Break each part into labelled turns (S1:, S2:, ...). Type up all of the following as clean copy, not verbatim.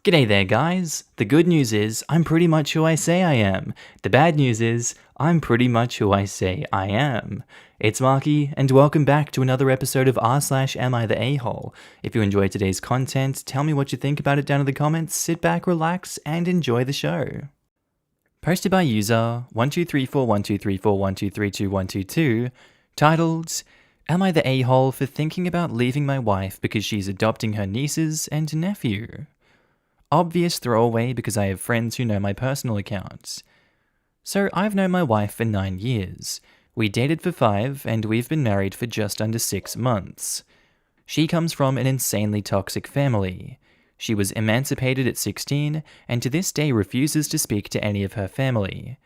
S1: G'day there, guys. The good news is, I'm pretty much who I say I am. The bad news is, I'm pretty much who I say I am. It's Markee, and welcome back to another episode of r/AmiTheA. If you enjoyed today's content, tell me what you think about it down in the comments, sit back, relax, and enjoy the show. Posted by user 12341234123212, titled, Am I the a-hole for thinking about leaving my wife because she's adopting her nieces and nephew? Obvious throwaway because I have friends who know my personal accounts. So I've known my wife for 9 years. We dated for 5 and we've been married for just under 6 months. She comes from an insanely toxic family. She was emancipated at 16 and to this day refuses to speak to any of her family.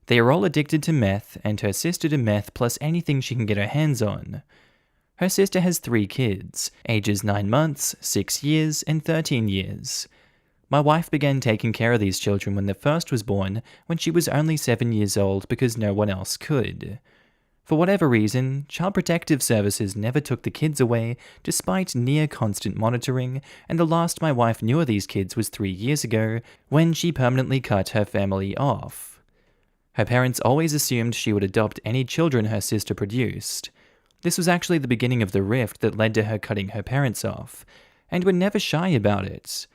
S1: They are all addicted to meth and her sister to meth plus anything she can get her hands on. Her sister has 3 kids, ages 9 months, 6 years, and 13 years. My wife began taking care of these children when the first was born when she was only 7 years old because no one else could. For whatever reason, Child Protective Services never took the kids away despite near constant monitoring, and the last my wife knew of these kids was 3 years ago when she permanently cut her family off. Her parents always assumed she would adopt any children her sister produced. This was actually the beginning of the rift that led to her cutting her parents off, and were never shy about it.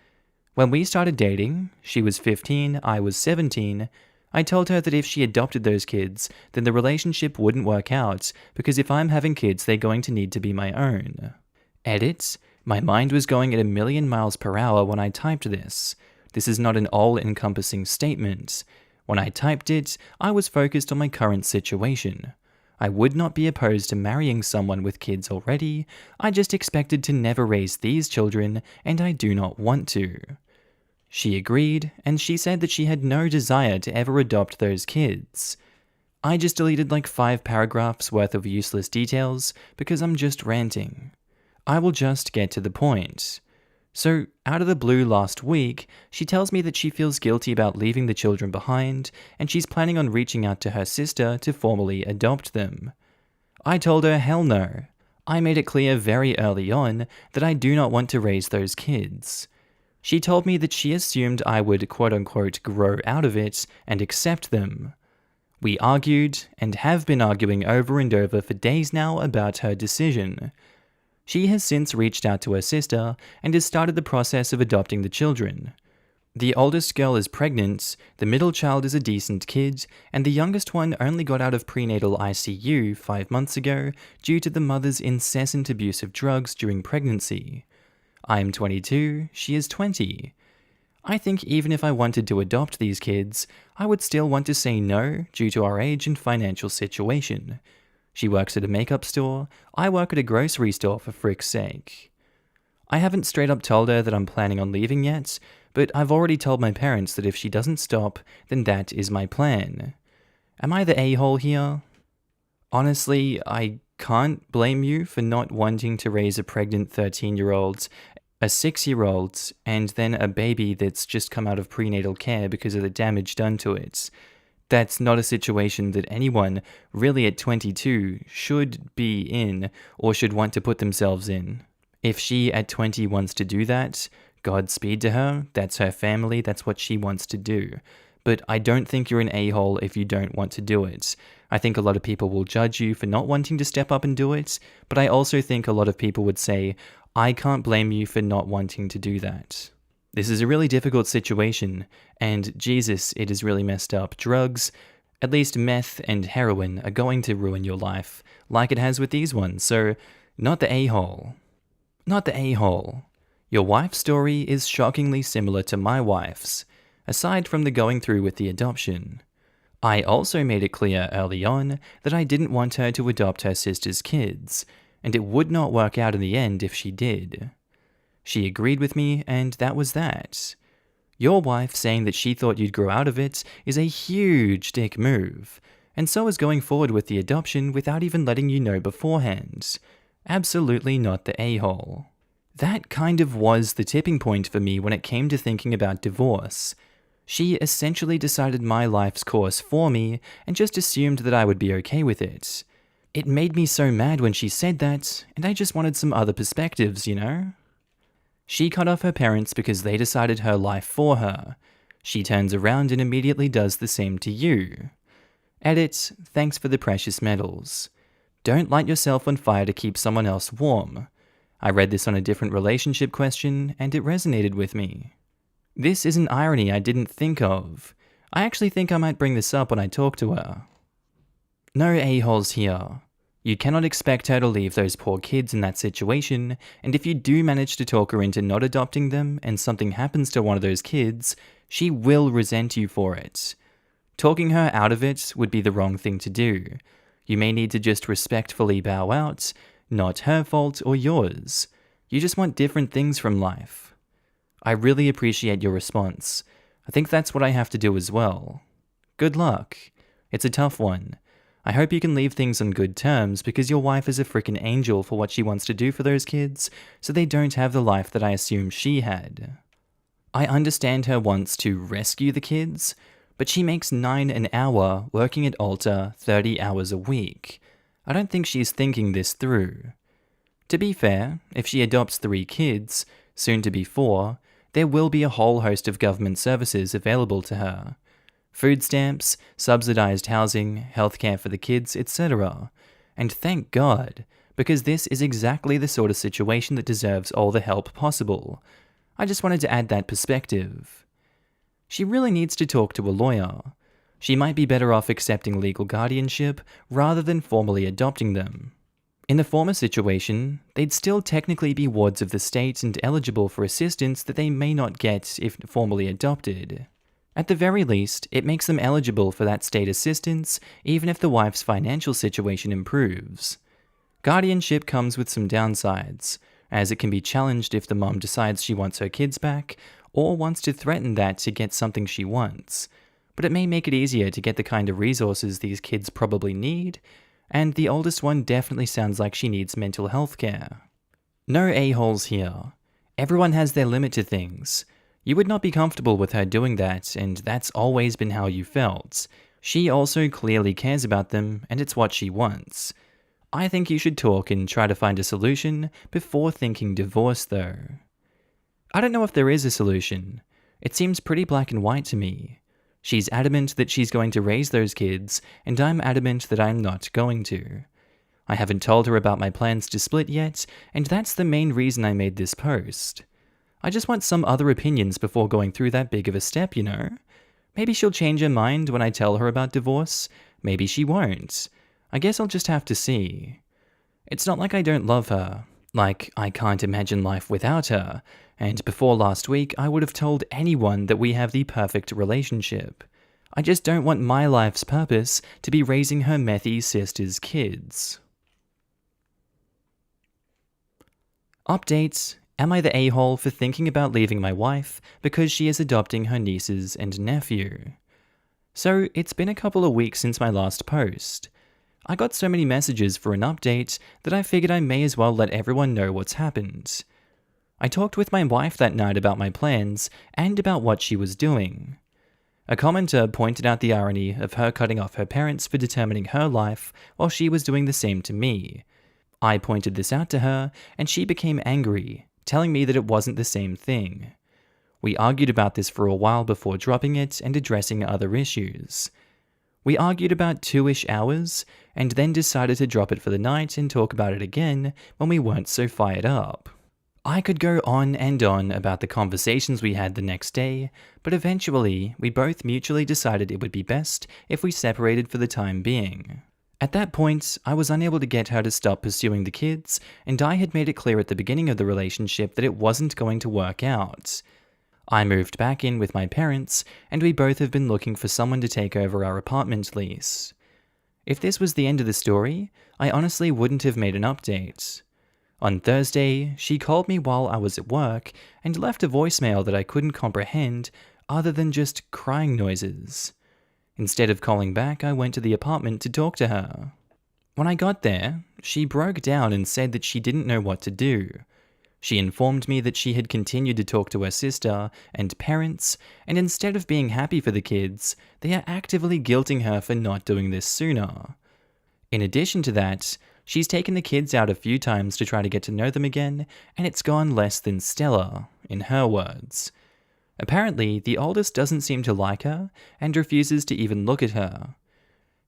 S1: When we started dating, she was 15, I was 17, I told her that if she adopted those kids, then the relationship wouldn't work out, because if I'm having kids, they're going to need to be my own. Edit, my mind was going at 1,000,000 miles per hour when I typed this. This is not an all-encompassing statement. When I typed it, I was focused on my current situation. I would not be opposed to marrying someone with kids already, I just expected to never raise these children, and I do not want to. She agreed, and she said that she had no desire to ever adopt those kids. I just deleted like 5 paragraphs worth of useless details because I'm just ranting. I will just get to the point. So, out of the blue last week, she tells me that she feels guilty about leaving the children behind, and she's planning on reaching out to her sister to formally adopt them. I told her hell no. I made it clear very early on that I do not want to raise those kids. She told me that she assumed I would quote-unquote grow out of it and accept them. We argued, and have been arguing over and over for days now about her decision. She has since reached out to her sister and has started the process of adopting the children. The oldest girl is pregnant, the middle child is a decent kid, and the youngest one only got out of prenatal ICU 5 months ago due to the mother's incessant abuse of drugs during pregnancy. I'm 22, she is 20. I think even if I wanted to adopt these kids, I would still want to say no due to our age and financial situation. She works at a makeup store, I work at a grocery store for frick's sake. I haven't straight up told her that I'm planning on leaving yet, but I've already told my parents that if she doesn't stop, then that is my plan. Am I the a-hole here? Honestly, I can't blame you for not wanting to raise a pregnant 13-year-old, a 6-year-old, and then a baby that's just come out of prenatal care because of the damage done to it. That's not a situation that anyone, really at 22, should be in or should want to put themselves in. If she at 20 wants to do that, Godspeed to her, that's her family, that's what she wants to do. But I don't think you're an a-hole if you don't want to do it. I think a lot of people will judge you for not wanting to step up and do it, but I also think a lot of people would say, I can't blame you for not wanting to do that. This is a really difficult situation, and Jesus, it is really messed up. Drugs, at least meth and heroin, are going to ruin your life, like it has with these ones, so not the a-hole. Not the a-hole. Your wife's story is shockingly similar to my wife's, aside from the going through with the adoption. I also made it clear early on that I didn't want her to adopt her sister's kids, and it would not work out in the end if she did. She agreed with me, and that was that. Your wife saying that she thought you'd grow out of it is a huge dick move, and so is going forward with the adoption without even letting you know beforehand. Absolutely not the a-hole. That kind of was the tipping point for me when it came to thinking about divorce. She essentially decided my life's course for me and just assumed that I would be okay with it. It made me so mad when she said that, and I just wanted some other perspectives, you know? She cut off her parents because they decided her life for her. She turns around and immediately does the same to you. Edit, thanks for the precious medals. Don't light yourself on fire to keep someone else warm. I read this on a different relationship question, and it resonated with me. This is an irony I didn't think of. I actually think I might bring this up when I talk to her. No a-holes here. You cannot expect her to leave those poor kids in that situation, and if you do manage to talk her into not adopting them and something happens to one of those kids, she will resent you for it. Talking her out of it would be the wrong thing to do. You may need to just respectfully bow out, not her fault or yours. You just want different things from life. I really appreciate your response. I think that's what I have to do as well. Good luck. It's a tough one. I hope you can leave things on good terms because your wife is a freaking angel for what she wants to do for those kids, so they don't have the life that I assume she had. I understand her wants to rescue the kids, but she makes $9 an hour working at AITA 30 hours a week. I don't think she's thinking this through. To be fair, if she adopts 3 kids, soon to be 4, there will be a whole host of government services available to her. Food stamps, subsidized housing, healthcare for the kids, etc. And thank God, because this is exactly the sort of situation that deserves all the help possible. I just wanted to add that perspective. She really needs to talk to a lawyer. She might be better off accepting legal guardianship rather than formally adopting them. In the former situation, they'd still technically be wards of the state and eligible for assistance that they may not get if formally adopted. At the very least, it makes them eligible for that state assistance even if the wife's financial situation improves. Guardianship comes with some downsides, as it can be challenged if the mom decides she wants her kids back or wants to threaten that to get something she wants, but it may make it easier to get the kind of resources these kids probably need, and the oldest one definitely sounds like she needs mental health care. No a-holes here. Everyone has their limit to things. You would not be comfortable with her doing that, and that's always been how you felt. She also clearly cares about them, and it's what she wants. I think you should talk and try to find a solution before thinking divorce, though. I don't know if there is a solution. It seems pretty black and white to me. She's adamant that she's going to raise those kids, and I'm adamant that I'm not going to. I haven't told her about my plans to split yet, and that's the main reason I made this post. I just want some other opinions before going through that big of a step, you know? Maybe she'll change her mind when I tell her about divorce. Maybe she won't. I guess I'll just have to see. It's not like I don't love her. Like, I can't imagine life without her. And before last week, I would have told anyone that we have the perfect relationship. I just don't want my life's purpose to be raising her methy sister's kids. Update. Am I the a-hole for thinking about leaving my wife because she is adopting her nieces and nephew? So, it's been a couple of weeks since my last post. I got so many messages for an update that I figured I may as well let everyone know what's happened. I talked with my wife that night about my plans and about what she was doing. A commenter pointed out the irony of her cutting off her parents for determining her life while she was doing the same to me. I pointed this out to her, and she became angry, telling me that it wasn't the same thing. We argued about this for a while before dropping it and addressing other issues. We argued about 2-ish hours, and then decided to drop it for the night and talk about it again when we weren't so fired up. I could go on and on about the conversations we had the next day, but eventually we both mutually decided it would be best if we separated for the time being. At that point, I was unable to get her to stop pursuing the kids, and I had made it clear at the beginning of the relationship that it wasn't going to work out. I moved back in with my parents, and we both have been looking for someone to take over our apartment lease. If this was the end of the story, I honestly wouldn't have made an update. On Thursday, she called me while I was at work and left a voicemail that I couldn't comprehend other than just crying noises. Instead of calling back, I went to the apartment to talk to her. When I got there, she broke down and said that she didn't know what to do. She informed me that she had continued to talk to her sister and parents, and instead of being happy for the kids, they are actively guilting her for not doing this sooner. In addition to that, She's taken the kids out a few times to try to get to know them again, and it's gone less than stellar, in her words. Apparently, the oldest doesn't seem to like her and refuses to even look at her.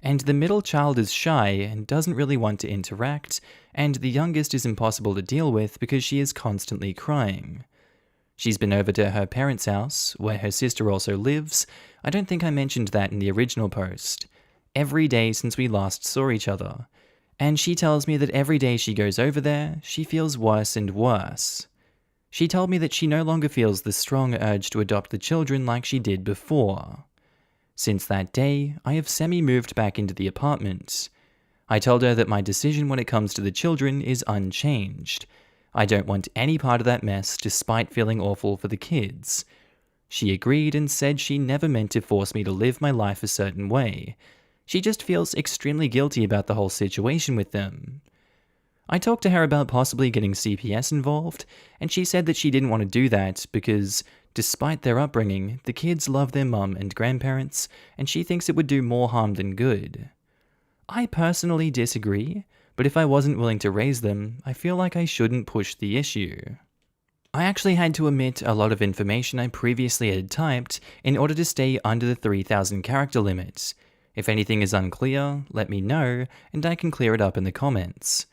S1: And the middle child is shy and doesn't really want to interact, and the youngest is impossible to deal with because she is constantly crying. She's been over to her parents' house, where her sister also lives. I don't think I mentioned that in the original post. Every day since we last saw each other. And she tells me that every day she goes over there, she feels worse and worse. She told me that she no longer feels the strong urge to adopt the children like she did before. Since that day, I have semi-moved back into the apartment. I told her that my decision when it comes to the children is unchanged. I don't want any part of that mess despite feeling awful for the kids. She agreed and said she never meant to force me to live my life a certain way. She just feels extremely guilty about the whole situation with them. I talked to her about possibly getting CPS involved, and she said that she didn't want to do that because, despite their upbringing, the kids love their mum and grandparents, and she thinks it would do more harm than good. I personally disagree, but if I wasn't willing to raise them, I feel like I shouldn't push the issue. I actually had to omit a lot of information I previously had typed in order to stay under the 3,000 character limit. If anything is unclear, let me know, and I can clear it up in the comments.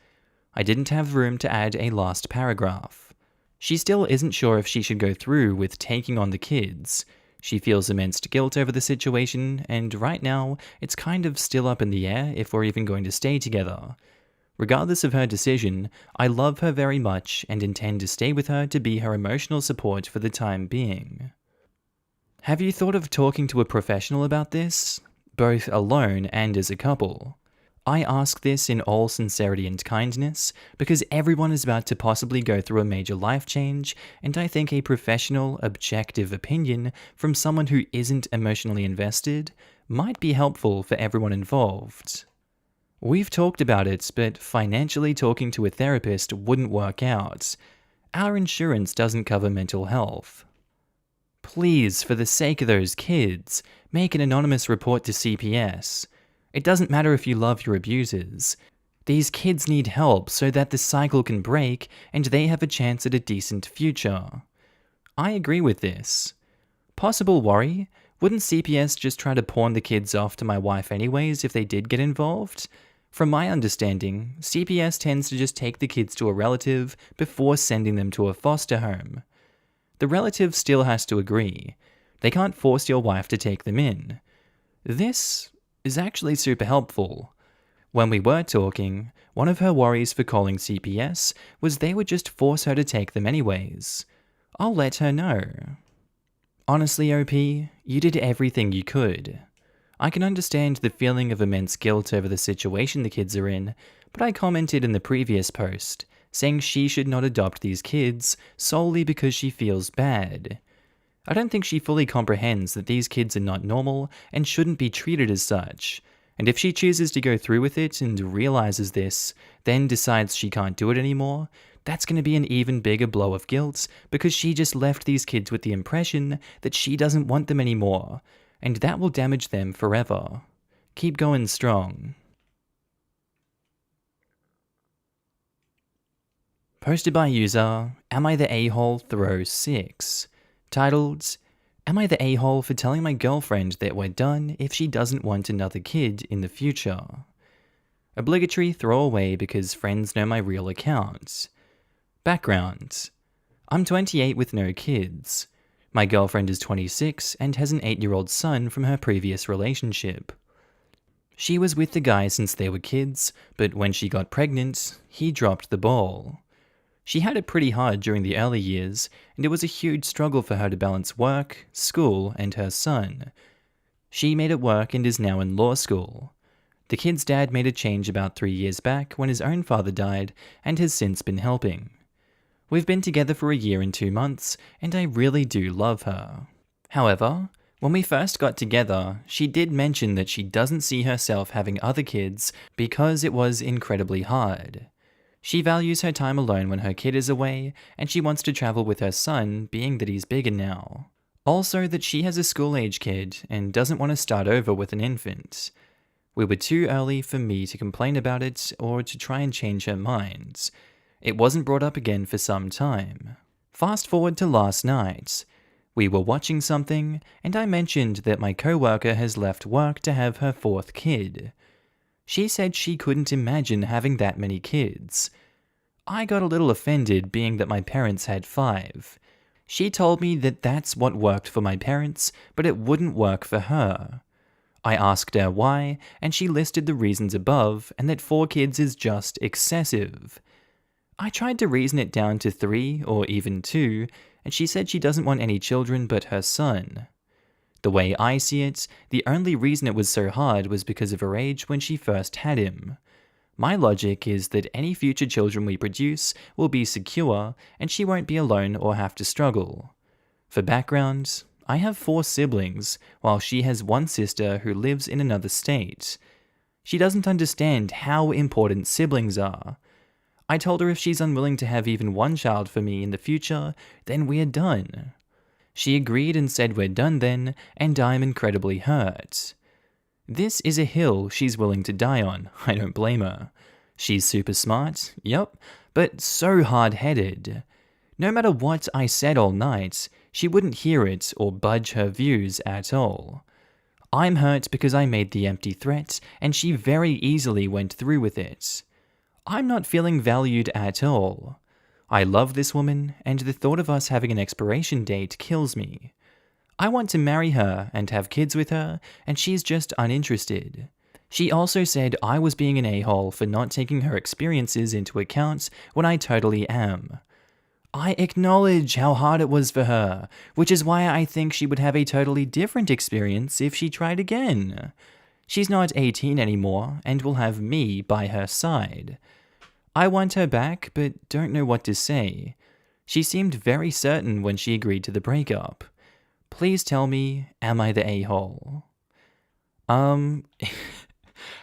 S1: I didn't have room to add a last paragraph. She still isn't sure if she should go through with taking on the kids. She feels immense guilt over the situation, and right now, it's kind of still up in the air if we're even going to stay together. Regardless of her decision, I love her very much and intend to stay with her to be her emotional support for the time being. Have you thought of talking to a professional about this? Both alone and as a couple. I ask this in all sincerity and kindness because everyone is about to possibly go through a major life change, and I think a professional, objective opinion from someone who isn't emotionally invested might be helpful for everyone involved. We've talked about it, but financially talking to a therapist wouldn't work out. Our insurance doesn't cover mental health. Please, for the sake of those kids, make an anonymous report to CPS. It doesn't matter if you love your abusers. These kids need help so that the cycle can break and they have a chance at a decent future. I agree with this. Possible worry? Wouldn't CPS just try to pawn the kids off to my wife anyways if they did get involved? From my understanding, CPS tends to just take the kids to a relative before sending them to a foster home. The relative still has to agree. They can't force your wife to take them in. This is actually super helpful. When we were talking, one of her worries for calling CPS was they would just force her to take them anyways. I'll let her know. Honestly, OP, you did everything you could. I can understand the feeling of immense guilt over the situation the kids are in, but I commented in the previous post, saying she should not adopt these kids solely because she feels bad. I don't think she fully comprehends that these kids are not normal and shouldn't be treated as such, and if she chooses to go through with it and realizes this, then decides she can't do it anymore, that's going to be an even bigger blow of guilt because she just left these kids with the impression that she doesn't want them anymore, and that will damage them forever. Keep going strong. Posted by user AmiTheA throw 6. Titled, Am I the a-hole for telling my girlfriend that we're done if she doesn't want another kid in the future? Obligatory throwaway because friends know my real account. Background. I'm 28 with no kids. My girlfriend is 26 and has an 8-year-old son from her previous relationship. She was with the guy since they were kids, but when she got pregnant, he dropped the ball. She had it pretty hard during the early years, and it was a huge struggle for her to balance work, school, and her son. She made it work and is now in law school. The kid's dad made a change about 3 years back when his own father died and has since been helping. We've been together for 1 year and 2 months, and I really do love her. However, when we first got together, she did mention that she doesn't see herself having other kids because it was incredibly hard. She values her time alone when her kid is away, and she wants to travel with her son, being that he's bigger now. Also that she has a school-age kid and doesn't want to start over with an infant. We were too early for me to complain about it or to try and change her mind. It wasn't brought up again for some time. Fast forward to last night. We were watching something, and I mentioned that my coworker has left work to have her 4th kid. She said she couldn't imagine having that many kids. I got a little offended, being that my parents had 5. She told me that that's what worked for my parents, but it wouldn't work for her. I asked her why, and she listed the reasons above, and that 4 kids is just excessive. I tried to reason it down to 3 or even 2, and she said she doesn't want any children but her son. The way I see it, the only reason it was so hard was because of her age when she first had him. My logic is that any future children we produce will be secure, and she won't be alone or have to struggle. For background, I have 4 siblings, while she has 1 sister who lives in another state. She doesn't understand how important siblings are. I told her if she's unwilling to have even 1 child for me in the future, then we're done. She agreed and said we're done then, and I'm incredibly hurt. This is a hill she's willing to die on. I don't blame her. She's super smart, yup, but so hard-headed. No matter what I said all night, she wouldn't hear it or budge her views at all. I'm hurt because I made the empty threat, and she very easily went through with it. I'm not feeling valued at all. I love this woman, and the thought of us having an expiration date kills me. I want to marry her and have kids with her, and she's just uninterested. She also said I was being an a-hole for not taking her experiences into account when I totally am. I acknowledge how hard it was for her, which is why I think she would have a totally different experience if she tried again. She's not 18 anymore, and will have me by her side. I want her back, but don't know what to say. She seemed very certain when she agreed to the breakup. Please tell me, am I the a-hole?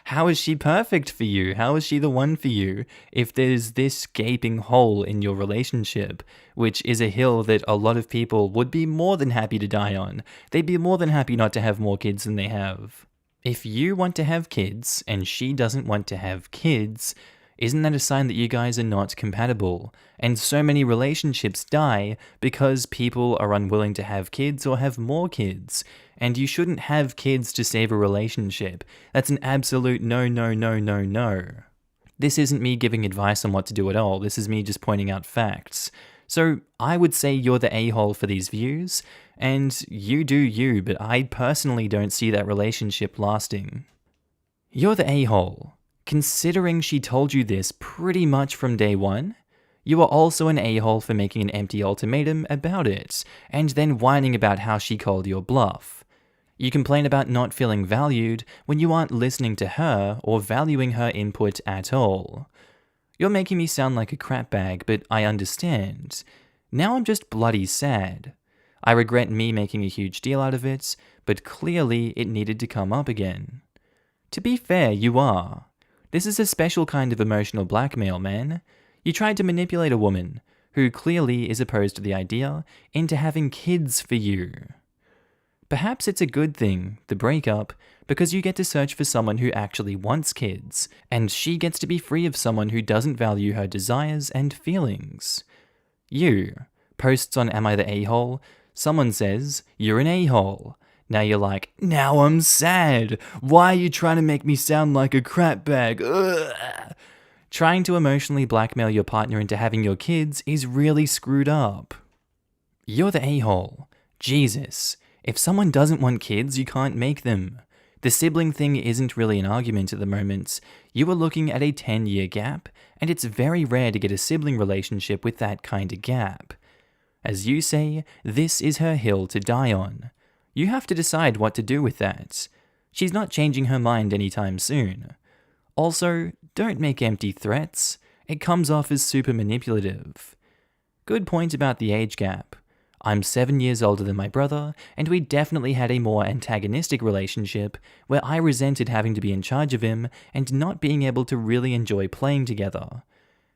S1: How is she perfect for you? How is she the one for you if there's this gaping hole in your relationship, which is a hill that a lot of people would be more than happy to die on? They'd be more than happy not to have more kids than they have. If you want to have kids and she doesn't want to have kids, isn't that a sign that you guys are not compatible? And so many relationships die because people are unwilling to have kids or have more kids. And you shouldn't have kids to save a relationship. That's an absolute no, no, no, no, no. This isn't me giving advice on what to do at all. This is me just pointing out facts. So I would say you're the a-hole for these views, and you do you, but I personally don't see that relationship lasting. You're the a-hole. Considering she told you this pretty much from day one, you are also an a-hole for making an empty ultimatum about it, and then whining about how she called your bluff. You complain about not feeling valued when you aren't listening to her or valuing her input at all. You're making me sound like a crapbag, but I understand. Now I'm just bloody sad. I regret me making a huge deal out of it, but clearly it needed to come up again. To be fair, you are. This is a special kind of emotional blackmail, man. You tried to manipulate a woman, who clearly is opposed to the idea, into having kids for you. Perhaps it's a good thing, the breakup, because you get to search for someone who actually wants kids, and she gets to be free of someone who doesn't value her desires and feelings. You, posts on Am I the A-hole, someone says, you're an a-hole. Now you're like, now I'm sad. Why are you trying to make me sound like a crapbag? Ugh. Trying to emotionally blackmail your partner into having your kids is really screwed up. You're the a-hole. Jesus. If someone doesn't want kids, you can't make them. The sibling thing isn't really an argument at the moment. You are looking at a 10-year gap, and it's very rare to get a sibling relationship with that kind of gap. As you say, this is her hill to die on. You have to decide what to do with that. She's not changing her mind anytime soon. Also, don't make empty threats. It comes off as super manipulative. Good point about the age gap. I'm 7 years older than my brother, and we definitely had a more antagonistic relationship where I resented having to be in charge of him and not being able to really enjoy playing together.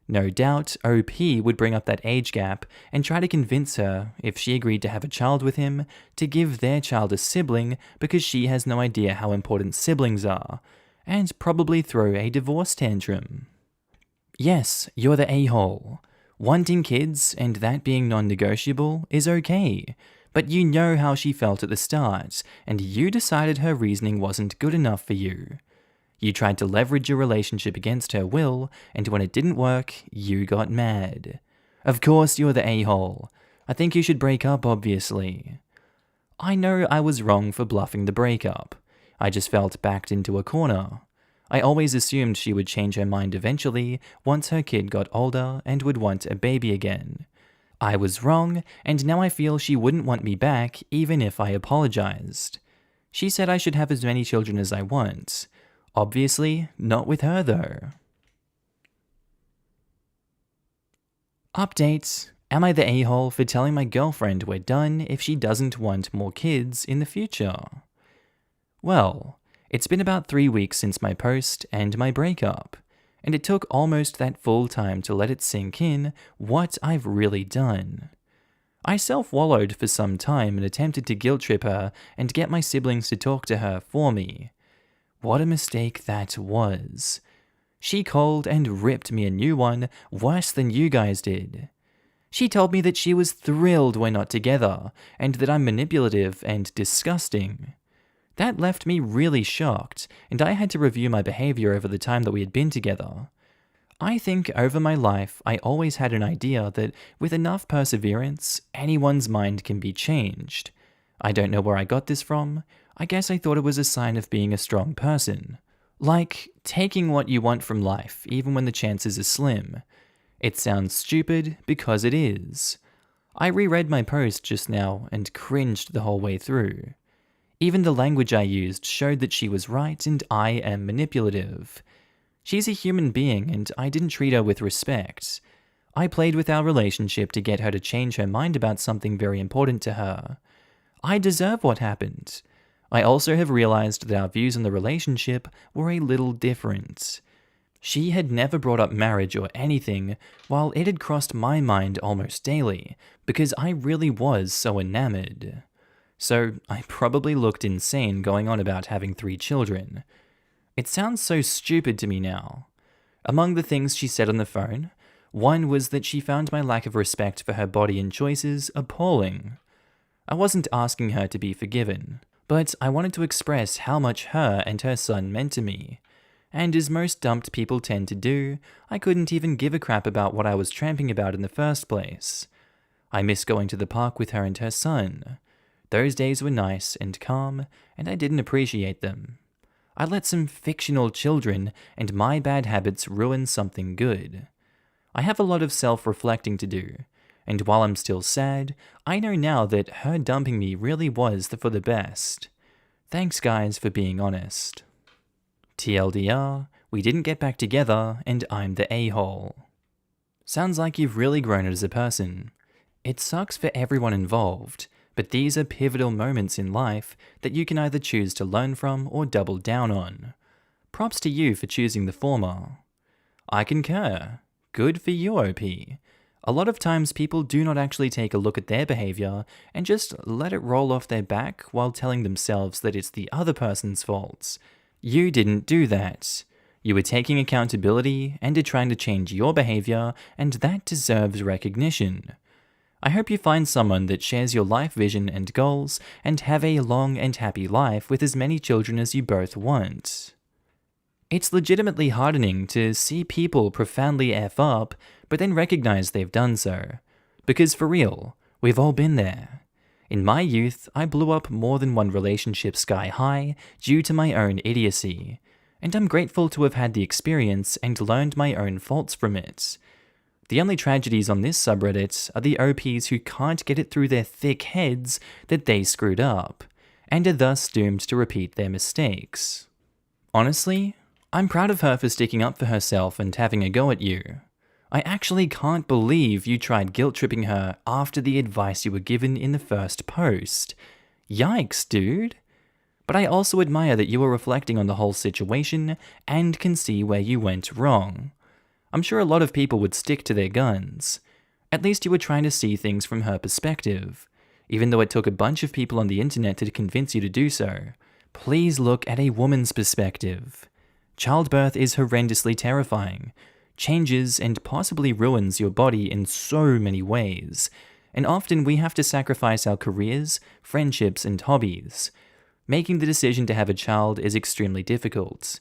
S1: No doubt, OP would bring up that age gap and try to convince her, if she agreed to have a child with him, to give their child a sibling because she has no idea how important siblings are. and probably throw a divorce tantrum. Yes, you're the a-hole. Wanting kids and that being non-negotiable is okay, but you know how she felt at the start, and you decided her reasoning wasn't good enough for you. You tried to leverage your relationship against her will, and when it didn't work, you got mad. Of course you're the a-hole. I think you should break up, obviously. I know I was wrong for bluffing the breakup. I just felt backed into a corner. I always assumed she would change her mind eventually once her kid got older and would want a baby again. I was wrong, and now I feel she wouldn't want me back even if I apologized. She said I should have as many children as I want. Obviously, not with her though. Update. Am I the a-hole for telling my girlfriend we're done if she doesn't want more kids in the future? Well, it's been about 3 weeks since my post and my breakup, and it took almost that full time to let it sink in what I've really done. I self-wallowed for some time and attempted to guilt trip her and get my siblings to talk to her for me. What a mistake that was. She called and ripped me a new one worse than you guys did. She told me that she was thrilled we're not together and that I'm manipulative and disgusting. That left me really shocked, and I had to review my behavior over the time that we had been together. I think over my life, I always had an idea that with enough perseverance, anyone's mind can be changed. I don't know where I got this from. I guess I thought it was a sign of being a strong person. Like, taking what you want from life, even when the chances are slim. It sounds stupid, because it is. I reread my post just now and cringed the whole way through. Even the language I used showed that she was right and I am manipulative. She's a human being and I didn't treat her with respect. I played with our relationship to get her to change her mind about something very important to her. I deserve what happened. I also have realized that our views on the relationship were a little different. She had never brought up marriage or anything, while it had crossed my mind almost daily, because I really was so enamored. So I probably looked insane going on about having 3 children. It sounds so stupid to me now. Among the things she said on the phone, one was that she found my lack of respect for her body and choices appalling. I wasn't asking her to be forgiven, but I wanted to express how much her and her son meant to me. And as most dumped people tend to do, I couldn't even give a crap about what I was tramping about in the first place. I miss going to the park with her and her son. Those days were nice and calm, and I didn't appreciate them. I let some fictional children and my bad habits ruin something good. I have a lot of self-reflecting to do, and while I'm still sad, I know now that her dumping me really was for the best. Thanks guys for being honest. TLDR, we didn't get back together, and I'm the a-hole. Sounds like you've really grown as a person. It sucks for everyone involved, but these are pivotal moments in life that you can either choose to learn from or double down on. Props to you for choosing the former. I concur. Good for you, OP. A lot of times people do not actually take a look at their behavior and just let it roll off their back while telling themselves that it's the other person's fault. You didn't do that. You were taking accountability and are trying to change your behavior, and that deserves recognition. I hope you find someone that shares your life vision and goals and have a long and happy life with as many children as you both want. It's legitimately heartening to see people profoundly F up, but then recognize they've done so. Because for real, we've all been there. In my youth, I blew up more than one relationship sky high due to my own idiocy, and I'm grateful to have had the experience and learned my own faults from it. The only tragedies on this subreddit are the OPs who can't get it through their thick heads that they screwed up, and are thus doomed to repeat their mistakes. Honestly, I'm proud of her for sticking up for herself and having a go at you. I actually can't believe you tried guilt-tripping her after the advice you were given in the first post. Yikes, dude. But I also admire that you were reflecting on the whole situation and can see where you went wrong. I'm sure a lot of people would stick to their guns. At least you were trying to see things from her perspective, even though it took a bunch of people on the internet to convince you to do so. Please look at a woman's perspective. Childbirth is horrendously terrifying, changes and possibly ruins your body in so many ways, and often we have to sacrifice our careers, friendships, and hobbies. Making the decision to have a child is extremely difficult.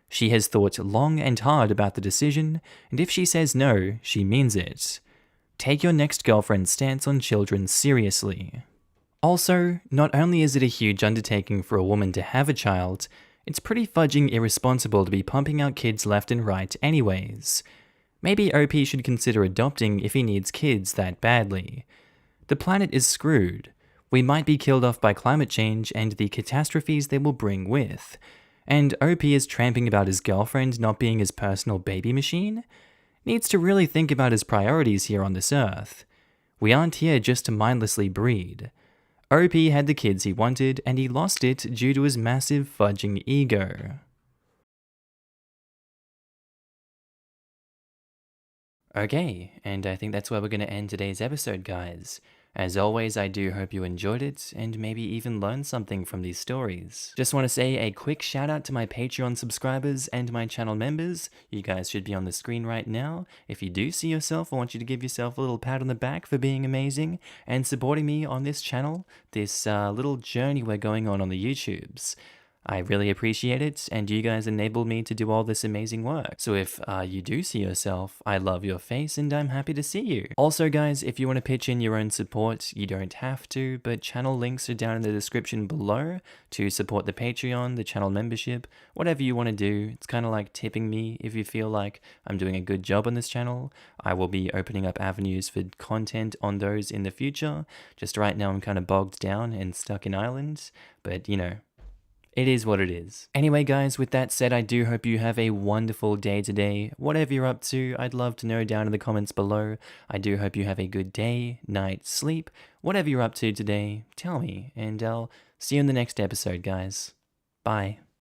S1: She has thought long and hard about the decision, and if she says no, she means it. Take your next girlfriend's stance on children seriously. Also, not only is it a huge undertaking for a woman to have a child, it's pretty fudging irresponsible to be pumping out kids left and right anyways. Maybe OP should consider adopting if he needs kids that badly. The planet is screwed. We might be killed off by climate change and the catastrophes they will bring with. And OP is tramping about his girlfriend not being his personal baby machine? Needs to really think about his priorities here on this earth. We aren't here just to mindlessly breed. OP had the kids he wanted, and he lost it due to his massive fudging ego. Okay, and I think that's where we're going to end today's episode, guys. As always, I do hope you enjoyed it, and maybe even learned something from these stories. Just want to say a quick shout out to my Patreon subscribers and my channel members. You guys should be on the screen right now. If you do see yourself, I want you to give yourself a little pat on the back for being amazing and supporting me on this channel, this little journey we're going on the YouTubes. I really appreciate it, and you guys enable me to do all this amazing work. So if you do see yourself, I love your face and I'm happy to see you. Also guys, if you want to pitch in your own support, you don't have to, but channel links are down in the description below to support the Patreon, the channel membership, whatever you want to do. It's kind of like tipping me if you feel like I'm doing a good job on this channel. I will be opening up avenues for content on those in the future. Just right now I'm kind of bogged down and stuck in Ireland, but you know, it is what it is. Anyway guys, with that said, I do hope you have a wonderful day today. Whatever you're up to, I'd love to know down in the comments below. I do hope you have a good day, night, sleep. Whatever you're up to today, tell me, and I'll see you in the next episode, guys. Bye.